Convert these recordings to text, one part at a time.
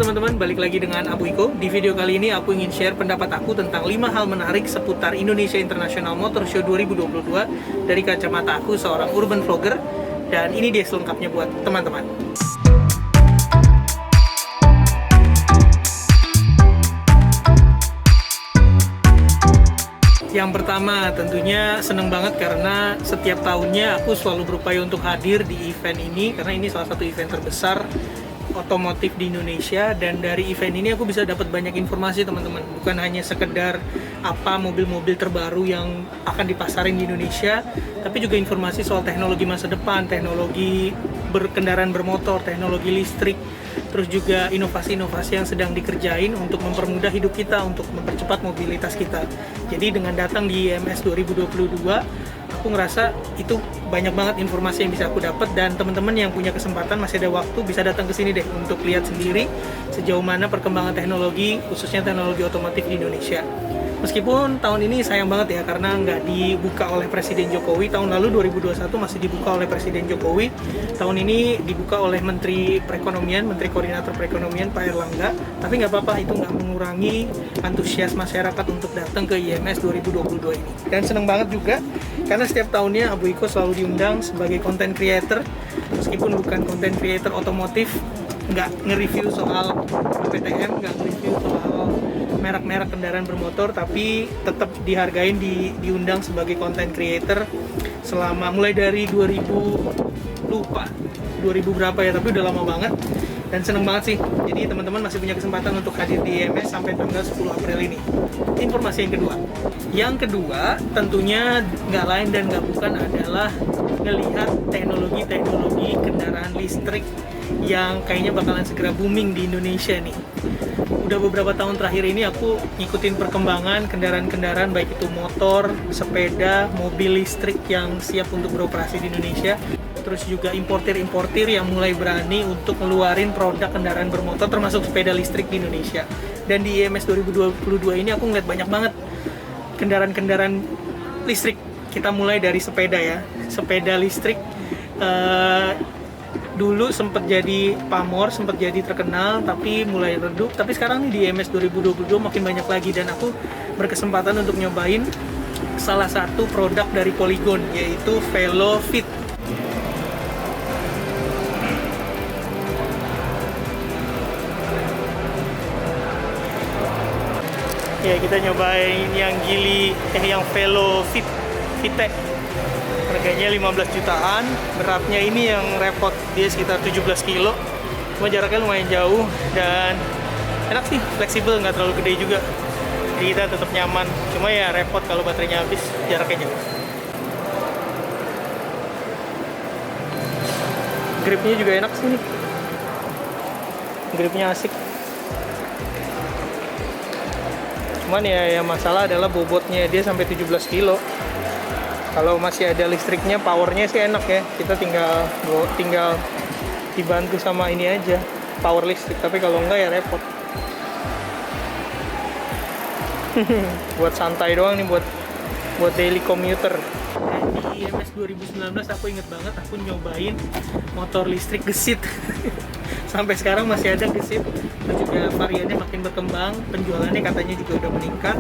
teman-teman, balik lagi dengan Abu Iko. Di video kali ini aku ingin share pendapat aku tentang 5 hal menarik seputar Indonesia International Motor Show 2022 dari kacamata aku seorang urban vlogger. Dan ini dia selengkapnya buat teman-teman. Yang pertama, tentunya seneng banget karena setiap tahunnya aku selalu berupaya untuk hadir di event ini karena ini salah satu event terbesar otomotif di Indonesia, dan dari event ini aku bisa dapat banyak informasi teman-teman. Bukan hanya sekedar apa mobil-mobil terbaru yang akan dipasarin di Indonesia, tapi juga informasi soal teknologi masa depan, teknologi berkendaraan bermotor, teknologi listrik, terus juga inovasi-inovasi yang sedang dikerjain untuk mempermudah hidup kita, untuk mempercepat mobilitas kita. Jadi dengan datang di IMS 2022, aku ngerasa itu banyak banget informasi yang bisa aku dapat, dan teman-teman yang punya kesempatan masih ada waktu bisa datang ke sini deh untuk lihat sendiri sejauh mana perkembangan teknologi, khususnya teknologi otomotif di Indonesia. Meskipun tahun ini sayang banget ya karena nggak dibuka oleh Presiden Jokowi. Tahun lalu 2021 masih dibuka oleh Presiden Jokowi. Tahun ini dibuka oleh Menteri Perekonomian, Menteri Koordinator Perekonomian Pak Erlangga. Tapi nggak apa-apa, itu nggak mengurangi antusias masyarakat untuk datang ke IMS 2022 ini. Dan seneng banget juga karena setiap tahunnya Abu Iko selalu diundang sebagai content creator. Meskipun bukan content creator otomotif, nggak nge-review soal PTM, nggak nge-review soal merek-merek kendaraan bermotor, tapi tetap dihargain, diundang sebagai content creator selama mulai dari 2000 berapa ya, tapi udah lama banget dan seneng banget sih. Jadi teman-teman masih punya kesempatan untuk hadir di IMS sampai tanggal 10 April ini. Informasi yang kedua tentunya nggak lain dan nggak bukan adalah ngelihat teknologi kendaraan listrik yang kayaknya bakalan segera booming di Indonesia nih. Udah beberapa tahun terakhir ini aku ngikutin perkembangan kendaraan-kendaraan baik itu motor, sepeda, mobil listrik yang siap untuk beroperasi di Indonesia. Terus juga importir yang mulai berani untuk ngeluarin produk kendaraan bermotor termasuk sepeda listrik di Indonesia. Dan di IMS 2022 ini aku ngeliat banyak banget kendaraan-kendaraan listrik. Kita mulai dari sepeda ya. Sepeda listrik dulu sempat jadi pamor, sempat jadi terkenal, tapi mulai redup. Tapi sekarang nih di IMS 2022 makin banyak lagi, dan aku berkesempatan untuk nyobain salah satu produk dari Polygon, yaitu VeloFit. Ya, kita nyobain yang yang VeloFit Vite. Harganya 15 jutaan, beratnya ini yang repot, dia sekitar 17 kilo. Cuma jaraknya lumayan jauh dan enak sih, fleksibel, nggak terlalu gede juga. Jadi kita tetap nyaman, cuma ya repot kalau baterainya habis, jaraknya jauh. Gripnya juga enak sih nih. Gripnya asik. Cuman ya masalah adalah bobotnya, dia sampai 17 kilo. Kalau masih ada listriknya, powernya sih enak ya. Kita tinggal dibantu sama ini aja, power listrik. Tapi kalau enggak ya repot. Buat santai doang nih, buat daily commuter. Di IMS 2019 aku inget banget aku nyobain motor listrik gesit. Sampai sekarang masih ada gesit. Itu juga variannya makin berkembang, penjualannya katanya juga udah meningkat.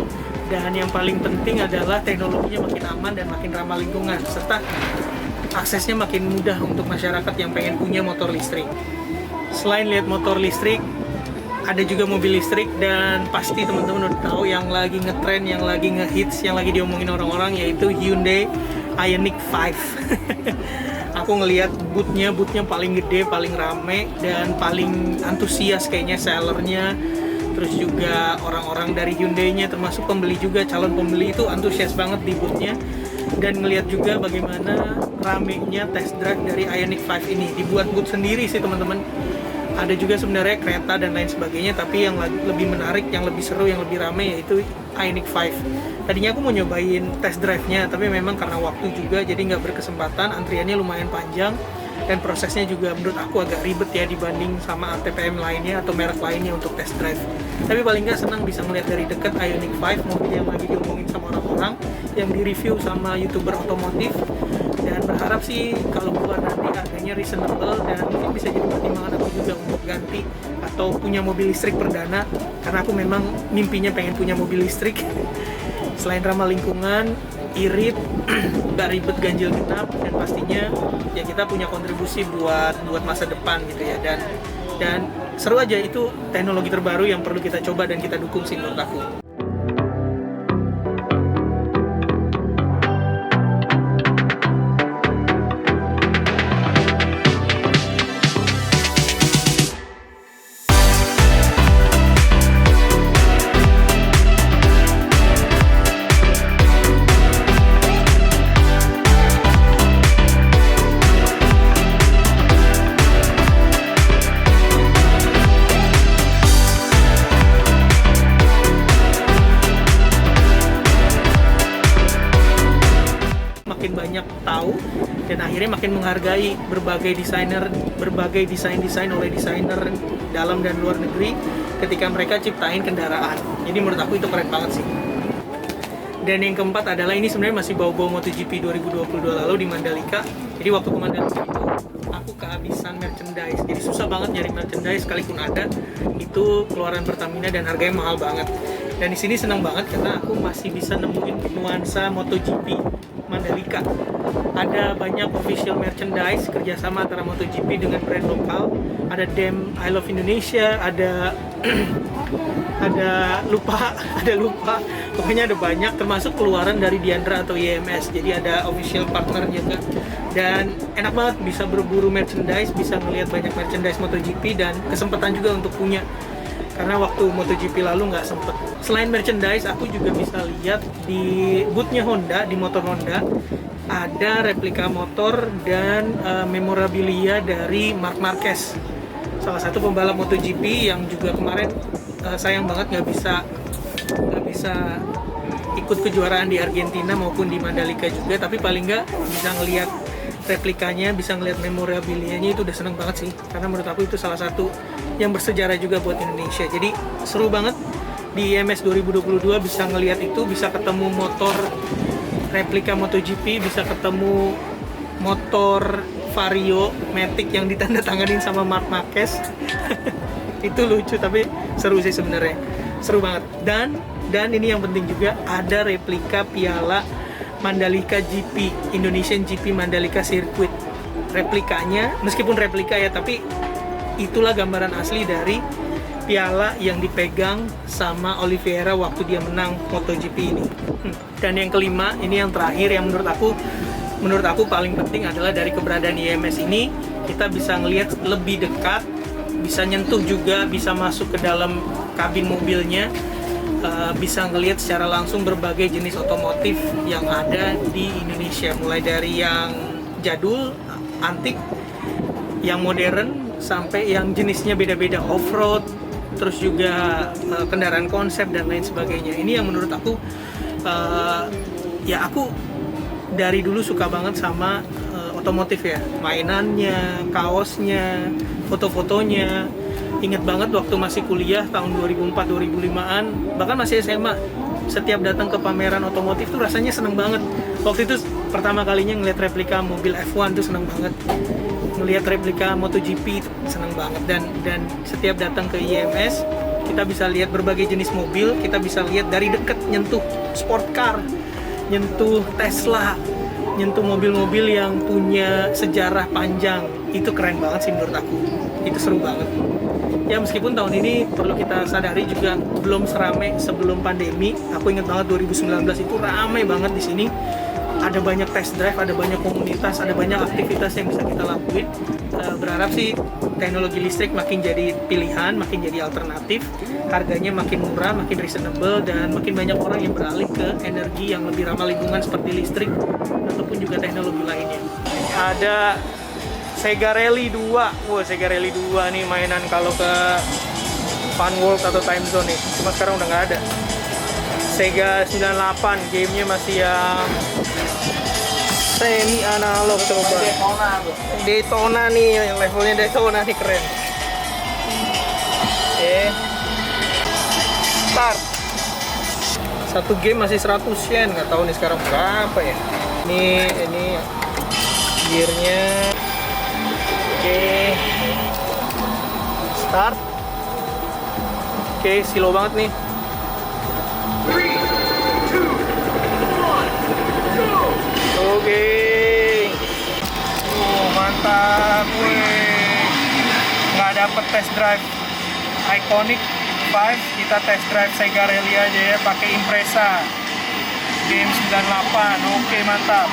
Dan yang paling penting adalah teknologinya makin aman dan makin ramah lingkungan, serta aksesnya makin mudah untuk masyarakat yang pengen punya motor listrik. Selain lihat motor listrik, ada juga mobil listrik, dan pasti teman-teman udah tahu yang lagi ngetren, yang lagi ngehits, yang lagi diomongin orang-orang, yaitu Hyundai Ioniq 5. Aku ngelihat bootnya paling gede, paling rame, dan paling antusias kayaknya sellernya. Terus juga orang-orang dari Hyundai-nya, termasuk pembeli juga, calon pembeli itu antusias banget di bootnya. Dan ngelihat juga bagaimana ramenya test drive dari Ioniq 5 ini. Dibuat boot sendiri sih teman-teman. Ada juga sebenarnya kereta dan lain sebagainya, tapi yang lebih menarik, yang lebih seru, yang lebih rame yaitu Ioniq 5. Tadinya aku mau nyobain test drive-nya, tapi memang karena waktu juga jadi nggak berkesempatan. Antriannya lumayan panjang dan prosesnya juga menurut aku agak ribet ya dibanding sama ATPM lainnya atau merek lainnya untuk test drive. Tapi paling nggak senang bisa melihat dari dekat Ioniq 5, mobil yang lagi diomongin sama orang-orang, yang di-review sama YouTuber otomotif. Dan berharap sih kalau keluar nanti harganya reasonable dan mungkin bisa jadi pertimbangan aku juga untuk ganti atau punya mobil listrik perdana, karena aku memang mimpinya pengen punya mobil listrik. Selain ramah lingkungan, irit, gak ribet ganjil genap, dan pastinya ya kita punya kontribusi buat masa depan gitu ya. Dan seru aja, itu teknologi terbaru yang perlu kita coba dan kita dukung sih menurut aku. Makin banyak tahu dan akhirnya makin menghargai berbagai desain oleh desainer dalam dan luar negeri ketika mereka ciptain kendaraan. Jadi menurut aku itu keren banget sih. Dan yang keempat adalah, ini sebenarnya masih bau-bau MotoGP 2022 lalu di Mandalika. Jadi waktu ke Mandalika itu aku kehabisan merchandise. Jadi susah banget nyari merchandise, sekalipun ada itu keluaran Pertamina dan harganya mahal banget. Dan di sini senang banget karena aku masih bisa nemuin nuansa MotoGP Mandalika. Ada banyak official merchandise kerjasama antara MotoGP dengan brand lokal. Ada Damn I Love Indonesia, ada lupa, pokoknya ada banyak, termasuk keluaran dari Diandra atau IMS. Jadi ada official partner juga, dan enak banget bisa berburu merchandise, bisa ngelihat banyak merchandise MotoGP, dan kesempatan juga untuk punya, karena waktu MotoGP lalu nggak sempet. Selain merchandise, aku juga bisa lihat di boothnya Honda, di motor Honda ada replika motor dan memorabilia dari Marc Marquez, salah satu pembalap MotoGP yang juga kemarin sayang banget nggak bisa ikut kejuaraan di Argentina maupun di Mandalika juga, tapi paling nggak bisa ngelihat replikanya, bisa ngelihat memorabilianya, itu udah seneng banget sih, karena menurut aku itu salah satu yang bersejarah juga buat Indonesia. Jadi seru banget di IMS 2022 bisa ngelihat itu, bisa ketemu motor replika MotoGP, bisa ketemu motor Vario Matic yang ditandatanganin sama Marc Marquez. Itu lucu tapi seru sih sebenarnya, seru banget. Dan ini yang penting juga, ada replika piala Mandalika GP, Indonesian GP Mandalika Circuit. Replikanya, meskipun replika ya, tapi itulah gambaran asli dari piala yang dipegang sama Oliveira waktu dia menang MotoGP ini. Dan yang kelima, ini yang terakhir, yang menurut aku paling penting adalah dari keberadaan IMS ini, kita bisa ngelihat lebih dekat, bisa nyentuh juga, bisa masuk ke dalam kabin mobilnya, bisa ngelihat secara langsung berbagai jenis otomotif yang ada di Indonesia, mulai dari yang jadul, antik, yang modern, sampai yang jenisnya beda-beda, off-road, terus juga kendaraan konsep dan lain sebagainya. Ini yang menurut aku, ya aku dari dulu suka banget sama otomotif ya, mainannya, kaosnya, foto-fotonya. Ingat banget waktu masih kuliah tahun 2004-2005an, bahkan masih SMA, setiap datang ke pameran otomotif tuh rasanya seneng banget. Waktu itu pertama kalinya ngeliat replika mobil F1 tuh seneng banget, ngeliat replika MotoGP seneng banget. Dan setiap datang ke IMS, kita bisa lihat berbagai jenis mobil, kita bisa lihat dari dekat, nyentuh sport car, nyentuh Tesla, nyentuh mobil-mobil yang punya sejarah panjang. Itu keren banget sih menurut aku, itu seru banget. Ya meskipun tahun ini perlu kita sadari juga belum serame sebelum pandemi. Aku ingat banget 2019 itu ramai banget di sini. Ada banyak test drive, ada banyak komunitas, ada banyak aktivitas yang bisa kita lakuin. Berharap sih teknologi listrik makin jadi pilihan, makin jadi alternatif, harganya makin murah, makin reasonable, dan makin banyak orang yang beralih ke energi yang lebih ramah lingkungan seperti listrik ataupun juga teknologi lainnya. Ada Sega Rally 2. Wah, Sega Rally 2 nih mainan kalau ke Fun World atau Time Zone nih. Cuma sekarang udah nggak ada. Sega 98, gamenya masih yang semi analog. Coba Daytona nih, levelnya Daytona nih, keren. Oke, start. Satu game masih 100 yen, nggak tahu nih sekarang berapa ya. Ini gearnya. Oke, start. Oke, silo banget nih. 3, 2, 1, go! Oke. Mantap, nggak dapet test drive Iconic 5, kita test drive Sega Rally aja ya, pakai Impreza GM98. Oke, mantap.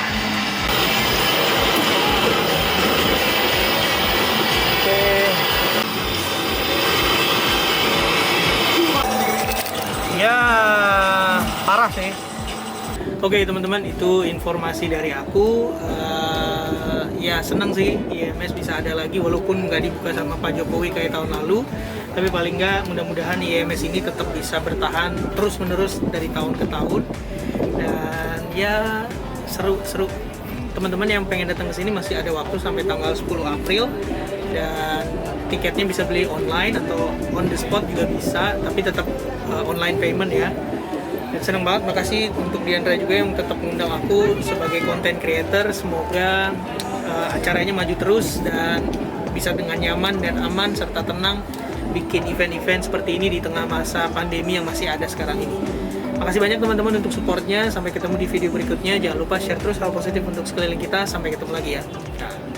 Oke. Ya, parah sih. Oke teman-teman, itu informasi dari aku. Ya senang sih IMS bisa ada lagi walaupun nggak dibuka sama Pak Jokowi kayak tahun lalu, tapi paling nggak mudah-mudahan IMS ini tetap bisa bertahan terus-menerus dari tahun ke tahun. Dan ya seru teman-teman yang pengen datang ke sini masih ada waktu sampai tanggal 10 April, dan tiketnya bisa beli online atau on the spot juga bisa, tapi tetap online payment ya. Dan senang banget, makasih untuk Diandra juga yang tetap mengundang aku sebagai content creator. Semoga acaranya maju terus dan bisa dengan nyaman dan aman serta tenang bikin event-event seperti ini di tengah masa pandemi yang masih ada sekarang ini. Makasih banyak teman-teman untuk supportnya. Sampai ketemu di video berikutnya. Jangan lupa share terus hal positif untuk sekeliling kita. Sampai ketemu lagi ya. Nah.